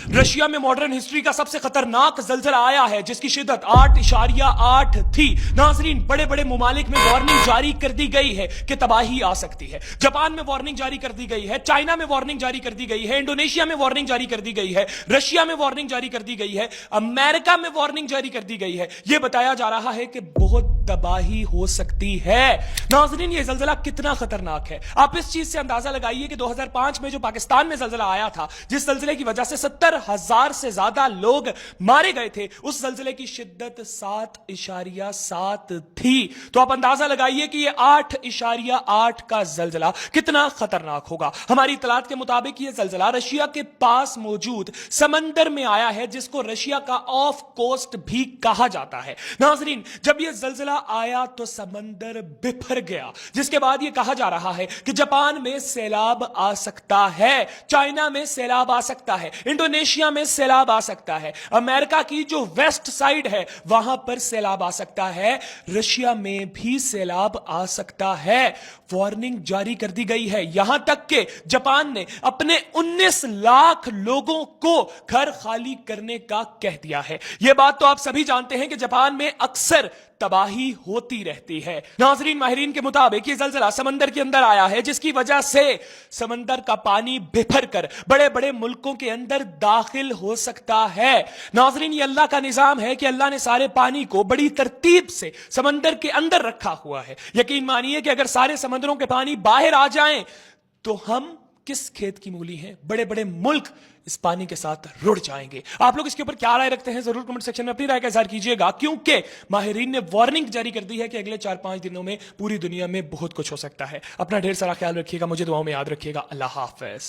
Russia में modern history का सबसे खतरनाक जलजला आया है जिसकी शिद्दत 8.8 थी। नाजरीन, बड़े बड़े मुमालिक में वार्निंग जारी कर दी गई है कि तबाही आ सकती है। जापान में वार्निंग जारी कर दी गई है, चाइना में वार्निंग जारी कर दी गई है, इंडोनेशिया में वार्निंग जारी कर दी गई है, रशिया में वार्निंग जारी कर दी गई है, अमेरिका में वार्निंग जारी कर दी गई है। यह बताया जा रहा है कि बहुत तबाही हो सकती है। नाजरीन, यह जलजला कितना खतरनाक है आप इस चीज से अंदाजा लगाइए कि 2005 में जो पाकिस्तान में जलजला आया था, जिस जलजले की वजह से 70,000 से ज्यादा लोग मारे गए थे, उस जलजले की शिद्दत 7.7 थी। तो आप अंदाजा लगाइए कि यह 8.8 का जलजला कितना खतरनाक होगा। हमारी इतलात के मुताबिक यह जलजला रशिया के पास मौजूद समंदर में आया है, जिसको रशिया का ऑफ कोस्ट भी कहा जाता है। नाजरीन, जब यह जलजला आया तो समंदर बिफर गया, जिसके बाद यह कहा जा रहा है कि जापान में सैलाब आ सकता है, चाइना में सैलाब आ सकता है, इंडोनेशिया में सैलाब आ सकता है, अमेरिका की जो वेस्ट साइड है वहां पर सैलाब आ सकता है, रशिया में भी सैलाब आ सकता है। वार्निंग जारी कर दी गई है। यहां तक कि जापान ने अपने 19 लाख लोगों को घर खाली करने का कह दिया है। यह बात तो आप सभी जानते हैं कि जापान में अक्सर तबाही होती रहती है। नाजरीन, माहिरीन के मुताबिक यह जलजला समंदर के अंदर आया है, जिसकी वजह से समंदर का पानी बिफर कर बड़े बड़े मुल्कों के अंदर दाखिल हो सकता है। नाजरीन, ये अल्लाह का निजाम है कि अल्लाह ने सारे पानी को बड़ी तरतीब से समंदर के अंदर रखा हुआ है। यकीन मानिए कि अगर सारे समंदरों के पानी बाहर आ जाएं तो हम किस खेत की मूली हैं। बड़े बड़े मुल्क इस पानी के साथ रुड़ जाएंगे। आप लोग इसके ऊपर क्या राय रखते हैं, जरूर कमेंट सेक्शन में अपनी राय का इजहार कीजिएगा, क्योंकि माहिरीन ने वार्निंग जारी कर दी है कि अगले 4-5 दिनों में पूरी दुनिया में बहुत कुछ हो सकता है। अपना ढेर सारा ख्याल रखिएगा, मुझे दुआओं में याद रखिएगा। अल्लाह हाफिज।